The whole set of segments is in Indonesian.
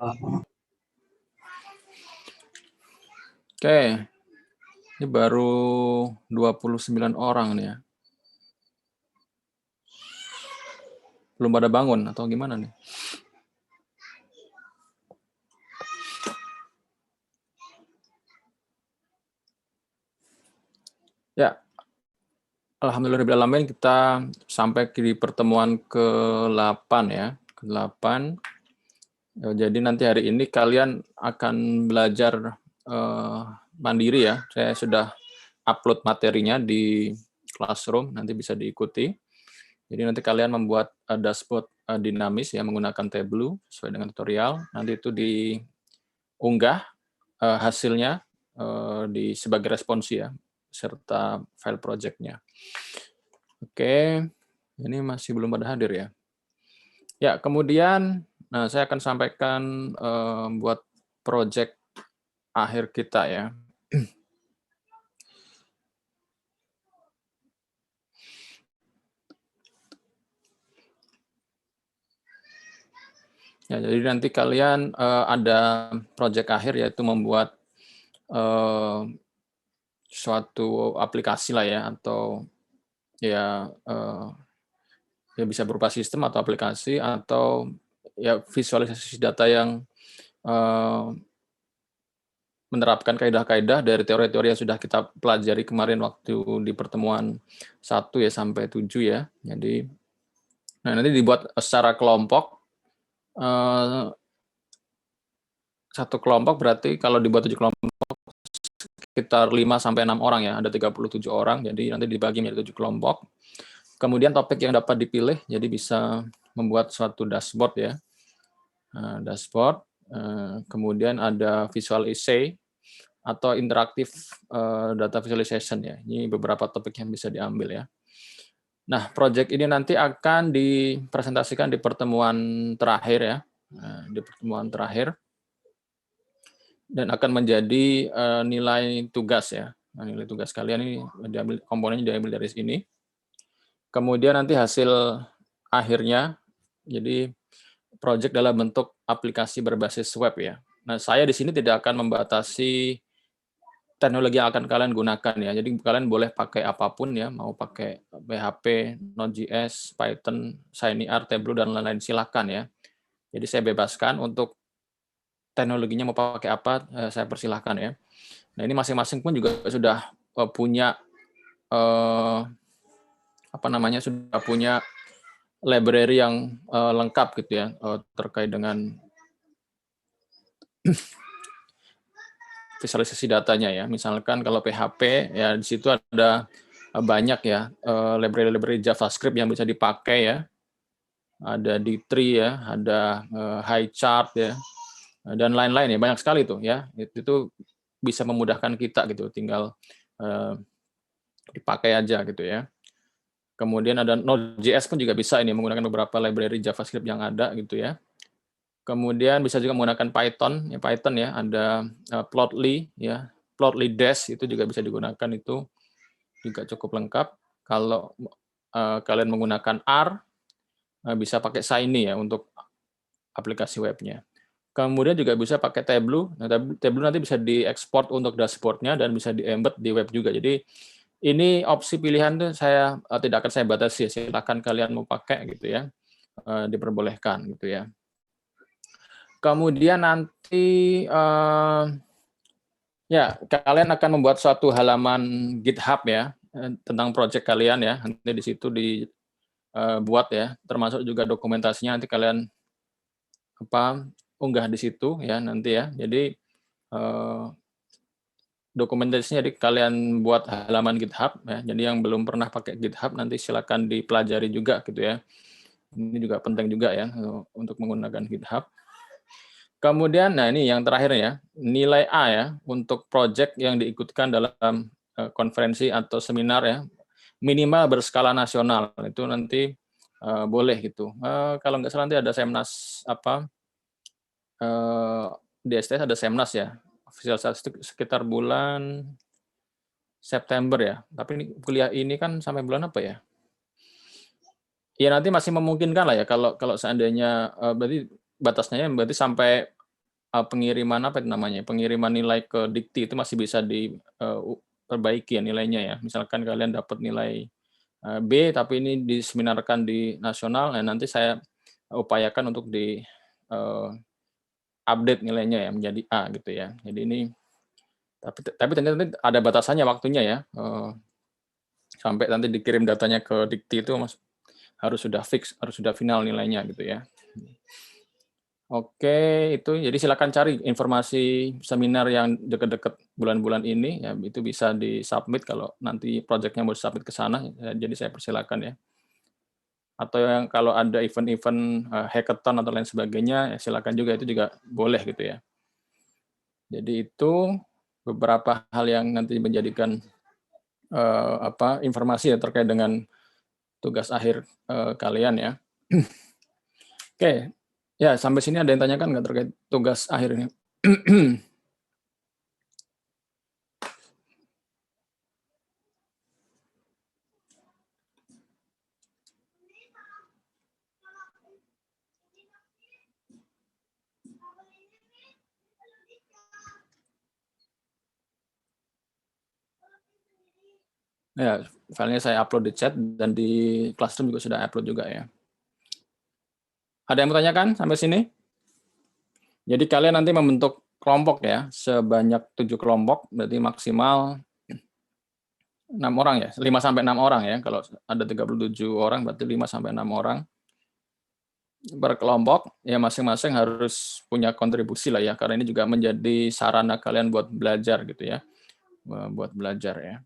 Oke, ini baru 29 orang nih ya. Belum pada bangun atau gimana nih? Ya, alhamdulillahirobbilalamin kita sampai di pertemuan ke-8 ya, ke-8. Jadi nanti hari ini kalian akan belajar mandiri ya. Saya sudah upload materinya di Classroom, nanti bisa diikuti. Jadi nanti kalian membuat dashboard dinamis ya menggunakan Tableau sesuai dengan tutorial. Nanti itu diunggah hasilnya sebagai responsi ya, serta file project-nya. Oke, ini masih belum pada hadir ya. Ya, kemudian saya akan sampaikan buat project akhir kita ya. Ya, jadi nanti kalian ada project akhir yaitu membuat suatu aplikasi lah ya, atau ya ya bisa berupa sistem atau aplikasi atau ya visualisasi data yang menerapkan kaidah-kaidah dari teori-teori yang sudah kita pelajari kemarin waktu di pertemuan 1 ya sampai 7 ya. Jadi nanti dibuat secara kelompok. Satu kelompok berarti kalau dibuat 7 kelompok sekitar 5 sampai 6 orang ya, ada 37 orang, jadi nanti dibagi menjadi 7 kelompok. Kemudian topik yang dapat dipilih, jadi bisa membuat suatu dashboard ya. Dashboard, kemudian ada visual essay atau interaktif data visualization ya. Ini beberapa topik yang bisa diambil ya. Nah, project ini nanti akan dipresentasikan di pertemuan terakhir ya, di pertemuan terakhir, dan akan menjadi nilai tugas ya. Nah, nilai tugas kalian ini diambil, komponennya diambil dari sini. Kemudian nanti hasil akhirnya, jadi project dalam bentuk aplikasi berbasis web ya. Nah, saya di sini tidak akan membatasi teknologi yang akan kalian gunakan ya. Jadi kalian boleh pakai apapun ya, mau pakai PHP, Node.js, Python, ShinyArt, Tableau, dan lain-lain, silakan ya. Jadi saya bebaskan untuk teknologinya mau pakai apa, saya persilahkan ya. Nah, ini masing-masing pun juga sudah punya sudah punya library yang lengkap gitu ya, terkait dengan visualisasi datanya ya. Misalkan kalau PHP ya di situ ada banyak ya library JavaScript yang bisa dipakai ya. Ada D3 ya, ada HighChart ya, dan lain-lain ya, banyak sekali tuh ya. Itu bisa memudahkan kita gitu, tinggal dipakai aja gitu ya. Kemudian ada Node.js pun juga bisa ini menggunakan beberapa library JavaScript yang ada gitu ya. Kemudian bisa juga menggunakan Python ya, ada Plotly ya, Plotly Dash itu juga bisa digunakan, itu juga cukup lengkap. Kalau kalian menggunakan R, bisa pakai Shiny ya untuk aplikasi webnya. Kemudian juga bisa pakai Tableau. Nah, Tableau nanti bisa diekspor untuk dashboard-nya dan bisa di-embed di web juga. Jadi ini opsi pilihan tuh saya tidak akan saya batasi, silakan kalian mau pakai gitu ya, diperbolehkan gitu ya. Kemudian nanti ya kalian akan membuat suatu halaman GitHub ya tentang project kalian ya, nanti di situ dibuat ya, termasuk juga dokumentasinya nanti kalian unggah di situ ya nanti ya. Jadi dokumentasinya jadi kalian buat halaman GitHub ya. Jadi yang belum pernah pakai GitHub nanti silakan dipelajari juga gitu ya. Ini juga penting juga ya untuk menggunakan GitHub. Kemudian, nah ini yang terakhir ya, nilai A ya untuk project yang diikutkan dalam konferensi atau seminar ya, minimal berskala nasional, itu nanti boleh gitu. Kalau nggak salah nanti ada Semnas di STS ada Semnas ya, official statistik sekitar bulan September ya. Tapi ini, kuliah ini kan sampai bulan apa ya? Ya nanti masih memungkinkan lah ya kalau seandainya berarti batasnya berarti sampai pengiriman apa itu namanya, pengiriman nilai ke dikti itu masih bisa diperbaiki ya nilainya ya. Misalkan kalian dapat nilai B, tapi ini diseminarkan di nasional, nah nanti saya upayakan untuk update nilainya ya menjadi A gitu ya. Jadi ini tapi ternyata ada batasannya waktunya ya, sampai nanti dikirim datanya ke dikti itu harus sudah fix, harus sudah final nilainya gitu ya. Oke, itu jadi silakan cari informasi seminar yang dekat-dekat bulan-bulan ini ya, itu bisa di-submit kalau nanti project-nya mau di-submit ke sana, jadi saya persilakan ya. Atau yang kalau ada event-event hackathon atau lain sebagainya, ya silakan juga, itu juga boleh gitu ya. Jadi itu beberapa hal yang nanti menjadikan informasi ya terkait dengan tugas akhir kalian ya. Oke, ya sampai sini ada yang tanyakan nggak terkait tugas akhir ini? Ya, filenya saya upload di chat dan di Classroom juga sudah upload juga ya. Ada yang bertanyakan sampai sini? Jadi kalian nanti membentuk kelompok ya, sebanyak 7 kelompok, berarti maksimal 6 orang ya, 5 sampai 6 orang ya. Kalau ada 37 orang berarti 5 sampai 6 orang berkelompok, ya masing-masing harus punya kontribusi lah ya, karena ini juga menjadi sarana kalian buat belajar gitu ya, buat belajar ya.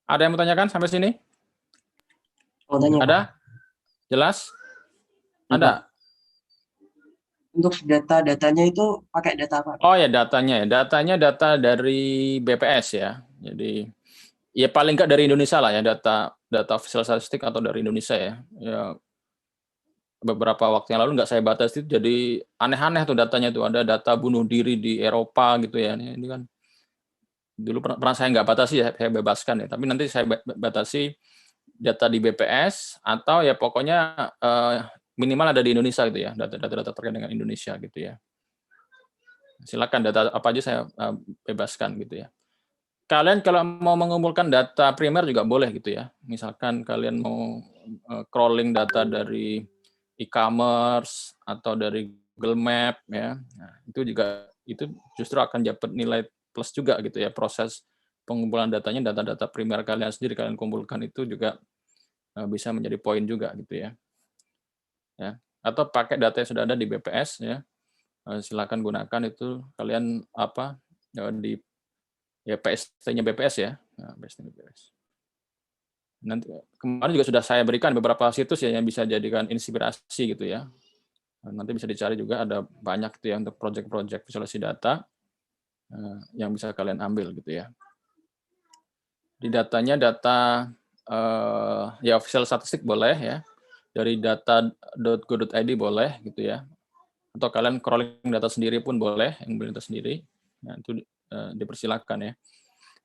Ada yang bertanyakan sampai sini? Mau tanya, Pak. Ada? Jelas? Ya, Ada? Pak. Untuk datanya itu pakai data apa? Oh ya, datanya ya. Datanya data dari BPS ya. Jadi ya paling nggak dari Indonesia lah ya, data official statistik atau dari Indonesia ya. Ya beberapa waktu yang lalu nggak saya batasi, jadi aneh-aneh tuh datanya tuh, ada data bunuh diri di Eropa gitu ya. Ini kan dulu pernah saya nggak batasi ya, saya bebaskan ya. Tapi nanti saya batasi data di BPS atau ya pokoknya minimal ada di Indonesia gitu ya, data-data terkait dengan Indonesia gitu ya. Silakan data apa aja saya bebaskan gitu ya. Kalian kalau mau mengumpulkan data primer juga boleh gitu ya. Misalkan kalian mau crawling data dari e-commerce atau dari Google Map ya. Nah, itu justru akan dapat nilai plus juga gitu ya. Proses pengumpulan datanya, data-data primer kalian sendiri kalian kumpulkan itu juga bisa menjadi poin juga gitu ya. Ya. Atau pakai data yang sudah ada di BPS ya. Silakan gunakan itu, kalian di ya PST-nya BPS ya. Nah, PST BPS. Nanti kemarin juga sudah saya berikan beberapa situs ya yang bisa jadikan inspirasi gitu ya. Nanti bisa dicari juga, ada banyak gitu ya untuk project-project visualisasi data yang bisa kalian ambil gitu ya. Di datanya data ya official statistik boleh ya. Dari data.go.id boleh gitu ya. Atau kalian crawling data sendiri pun boleh, yang beli data sendiri. Nah, itu dipersilakan ya.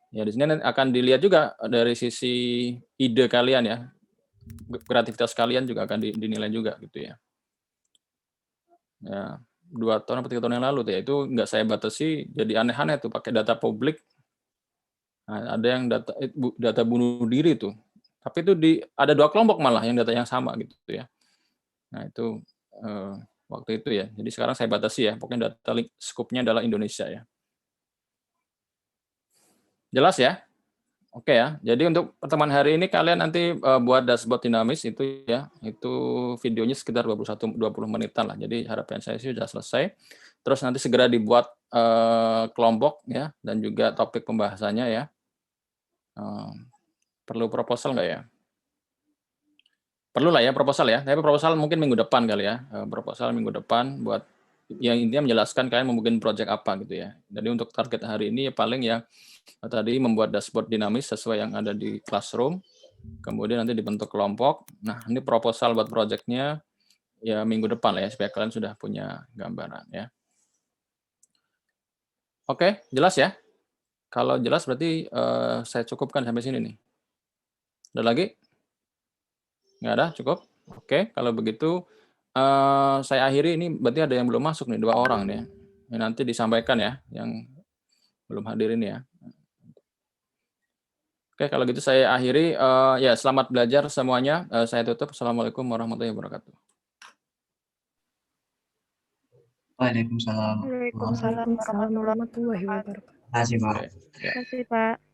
Ya, di sini akan dilihat juga dari sisi ide kalian ya, kreativitas kalian juga akan dinilai juga gitu ya. Ya, 2 tahun atau 3 tahun yang lalu tuh ya, itu nggak saya batasi, jadi aneh-aneh tuh pakai data publik. Nah, ada yang data bunuh diri tuh, tapi itu ada 2 kelompok malah yang data yang sama gitu ya. Nah itu waktu itu ya. Jadi sekarang saya batasi ya, pokoknya data scope-nya adalah Indonesia ya. Jelas ya? Oke ya. Jadi untuk pertemuan hari ini kalian nanti buat dashboard dinamis itu ya. Itu videonya sekitar 21-20 menitan lah. Jadi harapan saya sih sudah selesai. Terus nanti segera dibuat kelompok ya, dan juga topik pembahasannya ya. Perlu proposal nggak ya? Perlu lah ya proposal ya. Tapi proposal mungkin minggu depan kali ya. Proposal minggu depan buat yang intinya menjelaskan kalian mau bikin project apa gitu ya. Jadi untuk target hari ini ya paling ya tadi membuat dashboard dinamis sesuai yang ada di Classroom. Kemudian nanti dibentuk kelompok. Nah, ini proposal buat projectnya ya minggu depan lah ya, supaya kalian sudah punya gambaran ya. Oke, jelas ya? Kalau jelas berarti saya cukupkan sampai sini nih. Ada lagi? Nggak ada, cukup? Oke, kalau begitu saya akhiri. Ini berarti ada yang belum masuk nih, 2 orang nih. Nanti disampaikan ya, yang belum hadir ini ya. Oke, kalau gitu saya akhiri. Ya, selamat belajar semuanya. Saya tutup. Assalamualaikum warahmatullahi wabarakatuh. Waalaikumsalam. Waalaikumsalam warahmatullahi wabarakatuh. Terima kasih, Pak. Oke, ya. Terima kasih, Pak.